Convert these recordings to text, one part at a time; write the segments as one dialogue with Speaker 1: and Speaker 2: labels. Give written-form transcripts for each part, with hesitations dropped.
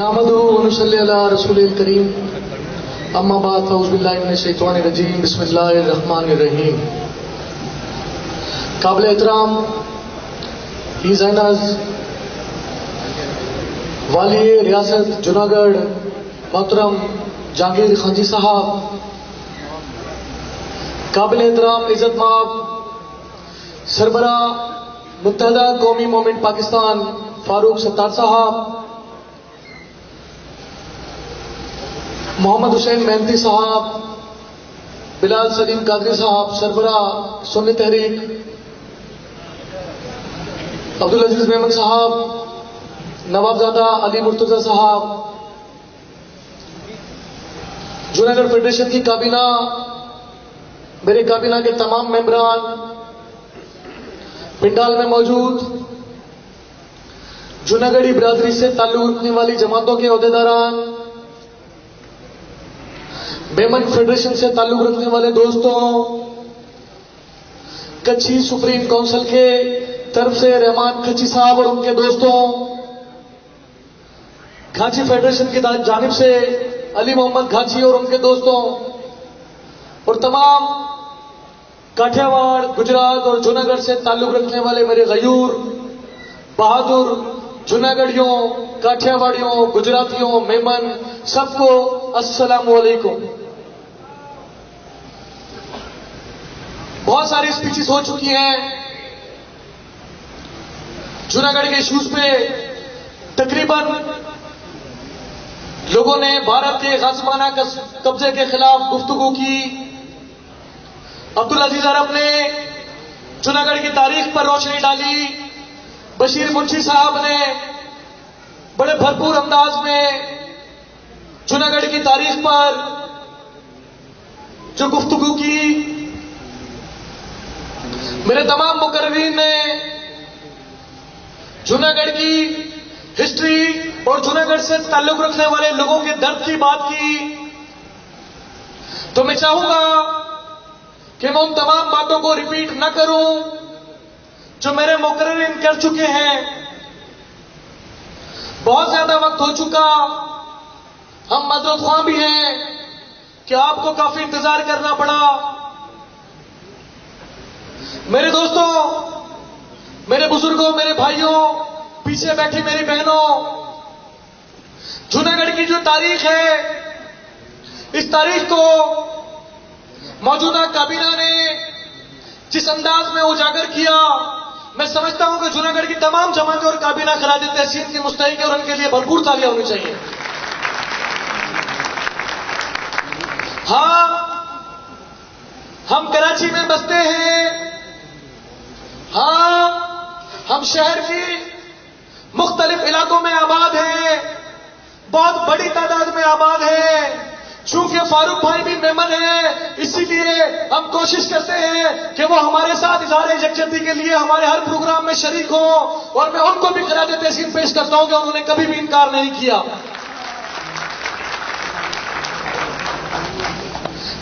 Speaker 1: نحمده ونصلي على رسوله الكريم اما بعد فاعوذ باللہ من الشیطان الرجیم بسم اللہ الرحمن الرحیم. قابل احترام ہیز اینڈز والی ریاست جوناگڑھ محترم جہانگیر خان جی صاحب، قابل احترام عزت مآب سربراہ متحدہ قومی مومنٹ پاکستان فاروق ستار صاحب، محمد حسین محنتی صاحب، بلال سلیم قادری صاحب سربراہ سنی تحریک، عبدالعزیز محمد صاحب، نوابزادہ علی مرتضی صاحب، جوناگڑھ فیڈریشن کی کابینہ، میرے کابینہ کے تمام ممبران، پنڈال میں موجود جوناگڑھی برادری سے تعلق رکھنے والی جماعتوں کے عہدیداران، بیمن فیڈریشن سے تعلق رکھنے والے دوستوں، کچھی سپریم کونسل کے طرف سے رحمان کچھی صاحب اور ان کے دوستوں، گھاچی فیڈریشن کی جانب سے علی محمد گھاچی اور ان کے دوستوں، اور تمام کاٹھیا واڑ، گجرات اور جوناگڑھ سے تعلق رکھنے والے میرے غیور بہادر جوناگڑھیوں، کاٹھیا واڑیوں، گجراتیوں، میمن، سب کو السلام علیکم. بہت ساری اسپیچز ہو چکی ہیں جوناگڑھ کے ایشوز پہ. تقریباً لوگوں نے بھارت کے غاصبانہ قبضے کے خلاف گفتگو کی. عبدالعزیز عرب نے جوناگڑھ کی تاریخ پر روشنی ڈالی. بشیر منشی صاحب نے بڑے بھرپور انداز میں جوناگڑھ کی تاریخ پر جو گفتگو کی. میرے تمام مقررین نے جوناگڑھ کی ہسٹری اور جوناگڑھ سے تعلق رکھنے والے لوگوں کے درد کی بات کی. تو میں چاہوں گا کہ میں ان تمام باتوں کو ریپیٹ نہ کروں جو میرے مقررین کر چکے ہیں. بہت زیادہ وقت ہو چکا، ہم معذرت خواہ بھی ہیں کہ آپ کو کافی انتظار کرنا پڑا. میرے دوستوں، میرے بزرگوں، میرے بھائیوں، پیچھے بیٹھی میری بہنوں، جوناگڑھ کی جو تاریخ ہے، اس تاریخ کو موجودہ کابینہ نے جس انداز میں اجاگر کیا، میں سمجھتا ہوں کہ جوناگڑھ کی تمام جماعتیں اور کابینہ خراج تحسین کے مستحق ہیں اور ان کے لیے بھرپور تالیاں ہونی چاہیے. ہاں، ہم کراچی میں بستے ہیں، ہاں ہم شہر کی مختلف علاقوں میں آباد ہیں، بہت بڑی تعداد میں آباد ہیں. چونکہ فاروق بھائی بھی میمن ہیں، اسی لیے ہم کوشش کرتے ہیں کہ وہ ہمارے ساتھ اظہار یکجہتی کے لیے ہمارے ہر پروگرام میں شریک ہوں، اور میں ان کو بھی خراج تحسین پیش کرتا ہوں کہ انہوں نے کبھی بھی انکار نہیں کیا.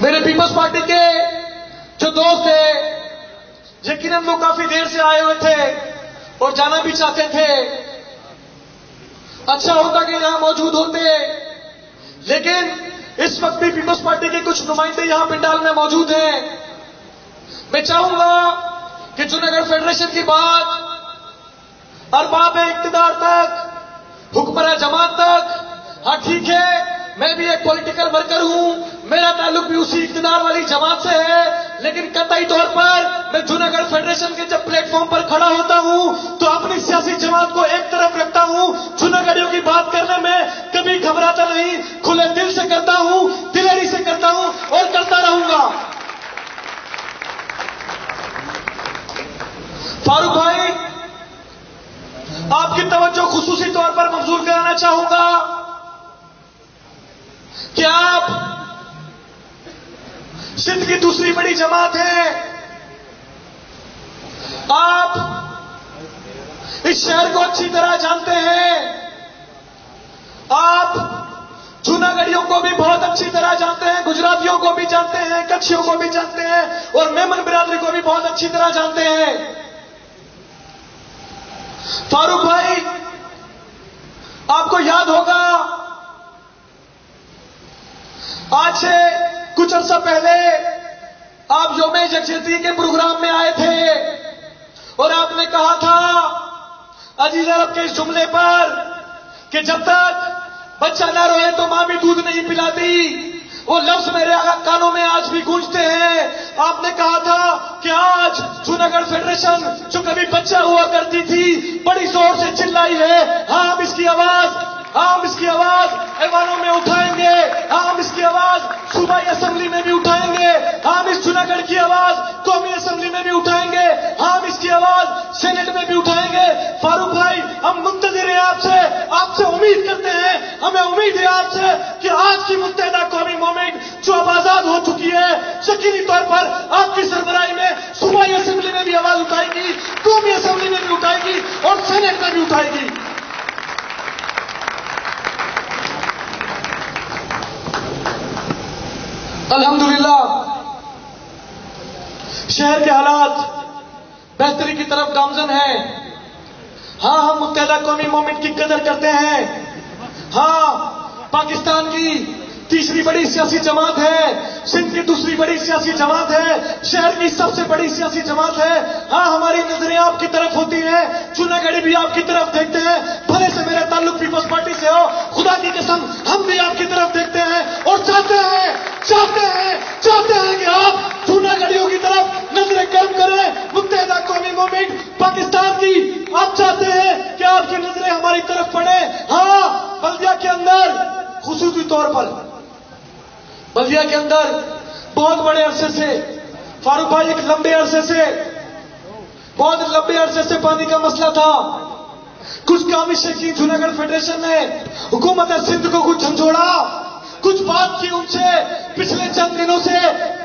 Speaker 1: میرے پیپلز پارٹی کے جو دوست تھے، یقیناً وہ کافی دیر سے آئے ہوئے تھے اور جانا بھی چاہتے تھے. اچھا ہوتا کہ یہاں موجود ہوتے، لیکن اس وقت بھی پیپلز پارٹی کے کچھ نمائندے یہاں پنڈال میں موجود ہیں. میں چاہوں گا کہ جوناگڑھ فیڈریشن کی بات ارباب اقتدار تک، حکمراں جماعت تک، ہاں ٹھیک ہے میں بھی ایک پولیٹیکل ورکر ہوں، میرا تعلق بھی اسی اقتدار والی جماعت سے ہے، لیکن قطعی طور پر میں جوناگڑھ فیڈریشن کے جب پلیٹ فارم پر کھڑا ہوتا ہوں تو اپنی سیاسی جماعت کو ایک طرف رکھتا ہوں. جوناگڑھیوں کی بات کرنے میں کبھی گھبراتا نہیں، کھلے دل سے کرتا ہوں، دلیری سے کرتا ہوں اور کرتا رہوں گا. فاروق بھائی، آپ کی توجہ خصوصی طور پر مبذول کرانا چاہوں گا کہ آپ سندھ کی دوسری بڑی جماعت ہیں. آپ اس شہر کو اچھی طرح جانتے ہیں، آپ جوناگڑھیوں کو بھی بہت اچھی طرح جانتے ہیں، گجراتیوں کو بھی جانتے ہیں، کچھیوں کو بھی جانتے ہیں، اور میمن برادری کو بھی بہت اچھی طرح جانتے ہیں. فاروق بھائی، آپ کو یاد ہوگا آج سے کچھ عرصہ پہلے آپ یوم یکجہتی کے پروگرام میں آئے تھے اور آپ نے کہا تھا عزیز عرب کے اس جملے پر کہ جب تک بچہ نہ روئے تو ماں بھی دودھ نہیں پلاتی. وہ لفظ میرے کانوں میں آج بھی گونجتے ہیں. آپ نے کہا تھا کہ آج جوناگڑھ فیڈریشن جو کبھی بچہ ہوا کرتی تھی بڑی زور سے چلائی ہے. ہاں ہم اس کی آواز ایوانوں میں اٹھائیں گے. ہم اس کی آواز صوبائی اسمبلی میں بھی اٹھائیں گے. ہم اس جوناگڑھ کی آواز قومی اسمبلی میں بھی اٹھائیں گے. ہم اس کی آواز سینٹ میں بھی اٹھائیں گے. فاروق بھائی ہم منتظر ہیں آپ سے امید کرتے ہیں. ہمیں امید ہے آپ سے کہ آج کی متحدہ قومی موومنٹ جو اب آزاد ہو چکی ہے شکیلی طور پر آپ کی سربراہی میں صوبائی اسمبلی میں بھی آواز اٹھائے گی, قومی اسمبلی میں بھی اٹھائے گی اور سینٹ میں بھی اٹھائے گی. الحمدللہ شہر کے حالات بہتری کی طرف گامزن ہیں. ہاں ہم متحدہ قومی موومنٹ کی قدر کرتے ہیں. ہاں پاکستان کی تیسری بڑی سیاسی جماعت ہے, سندھ کی دوسری بڑی سیاسی جماعت ہے, شہر کی سب سے بڑی سیاسی جماعت ہے. ہاں ہماری نظریں آپ کی طرف ہوتی ہیں, جوناگڑھ بھی آپ کی طرف دیکھتے ہیں. بھلے سے میرا تعلق پیپلز پارٹی سے ہو, خدا کی قسم ہم بھی آپ کی طرف دیکھتے ہیں اور چاہتے ہیں کہ آپ جوناگڑھیوں کی طرف نظریں کم کریں. متحدہ قومی موومنٹ پاکستان کی آپ چاہتے ہیں کہ آپ کی نظریں ہماری طرف پڑیں. ہاں بلدیہ کے اندر خصوصی طور پر بلدیہ کے اندر بہت بڑے عرصے سے فاروق بھائی ایک بہت لمبے عرصے سے پانی کا مسئلہ تھا. کچھ کامشیں کی جوناگڑھ فیڈریشن نے, حکومت سندھ کو کچھ جھنجھوڑا, کچھ بات کی ان سے. پچھلے چند دنوں سے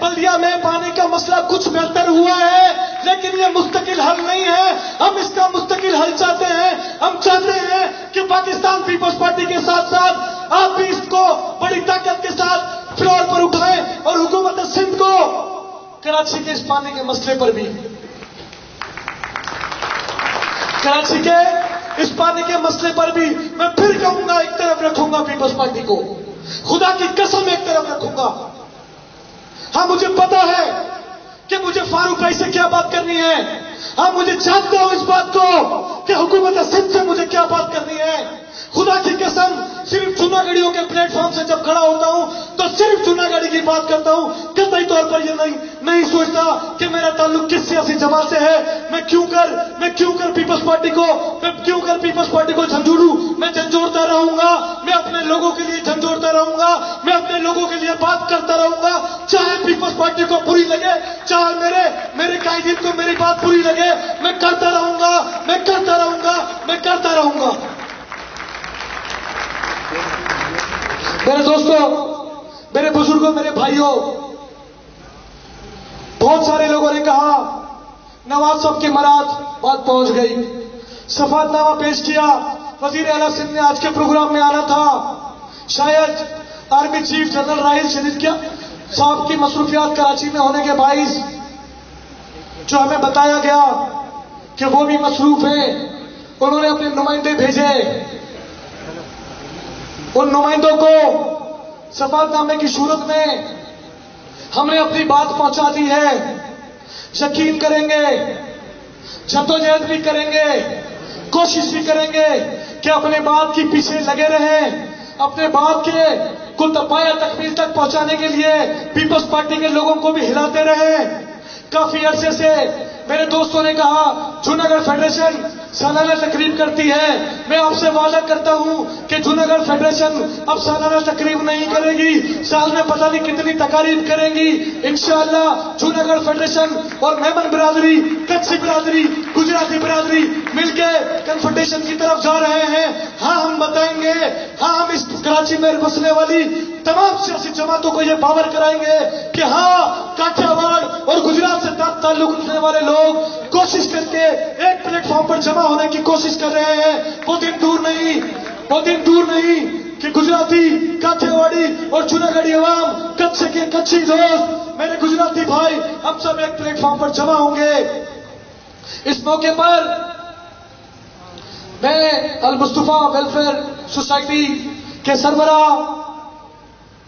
Speaker 1: بلدیہ میں پانی کا مسئلہ کچھ بہتر ہوا ہے, لیکن یہ مستقل حل نہیں ہے. ہم اس کا مستقل حل چاہتے ہیں. ہم چاہتے ہیں کہ پاکستان پیپلز پارٹی کے ساتھ ساتھ آپ بھی اس کو بڑی طاقت کے ساتھ فلور پر اٹھائیں اور حکومت سندھ کو کراچی کے اس پانی کے مسئلے پر بھی میں پھر کہوں گا ایک طرف رکھوں گا پیپلز پارٹی کو, خدا کی قسم ایک طرف رکھوں گا. ہاں مجھے پتا ہے کہ مجھے فاروق بھائی سے کیا بات کرنی ہے. ہاں مجھے جانتا ہوں اس بات کو کہ حکومت سندھ سے مجھے کیا بات کرنی ہے. خدا کی قسم صرف جوناگڑھیوں کے پلیٹ فارم سے جب کھڑا ہوتا ہوں تو صرف جوناگڑھی کی بات کرتا ہوں. قطعی طور پر یہ نہیں سوچتا کہ میرا تعلق کس سیاسی جماعت سے ہے. میں کیوں کر پیپلز پارٹی کو جھنجھوڑوں. میں جھنجھوڑتا رہوں گا, میں اپنے لوگوں کے لیے جھنجھوڑتا رہوں گا, میں اپنے لوگوں کے لیے بات کرتا رہوں گا. چاہے پیپلز پارٹی کو بری لگے, چاہے میرے قائدین کو میری بات بری لگے, میں کرتا رہوں گا. میرے دوستوں, میرے بزرگوں, میرے بھائیوں, بہت سارے لوگوں نے کہا نواز صاحب کی بات پہنچ گئی. صفات نامہ پیش کیا. وزیر اعلیٰ سندھ نے آج کے پروگرام میں آنا تھا. شاید آرمی چیف جنرل راحیل شدید صاحب کی مصروفیات کراچی میں ہونے کے باعث جو ہمیں بتایا گیا کہ وہ بھی مصروف ہیں, انہوں نے اپنے نمائندے بھیجے. ان نمائندوں کو صفات نامے کی صورت میں ہم نے اپنی بات پہنچا دی ہے. یقین کریں گے, جدوجہد بھی کریں گے, کوشش بھی کریں گے کہ اپنے بات کی پیچھے لگے رہیں, اپنے بات کے کل پایہ تکمیل تک پہنچانے کے لیے پیپلز پارٹی کے لوگوں کو بھی ہلاتے رہیں. کافی عرصے سے میرے دوستوں نے کہا جوناگڑھ فیڈریشن سالانہ تقریب کرتی ہے. میں آپ سے وعدہ کرتا ہوں کہ جوناگڑھ فیڈریشن اب سالانہ تقریب نہیں کرے گی, سال میں پتہ نہیں کتنی تقاریب کریں گی. انشاءاللہ جوناگڑھ فیڈریشن اور میمن برادری, کچھی برادری, گجراتی برادری مل کے کنفیڈریشن کی طرف جا رہے ہیں. ہاں ہم بتائیں گے, ہاں ہم اس کراچی میں بسنے والی تمام سیاسی جماعتوں کو یہ باور کرائیں گے کہ ہاں کاٹھیا واڑ اور گجرات سے تعلق رکھنے والے لوگ کوشش کر کے ایک پلیٹ فارم پر جمع ہونے کی کوشش کر رہے ہیں. وہ دن دور نہیں کہ گجراتی, کاٹھیا واڑی اور جوناگڑھی عوام, کچھی دوست, میرے گجراتی بھائی, ہم سب ایک پلیٹ فارم پر جمع ہوں گے. اس موقع پر میں المصطفیٰ ویلفیئر سوسائٹی کے سربراہ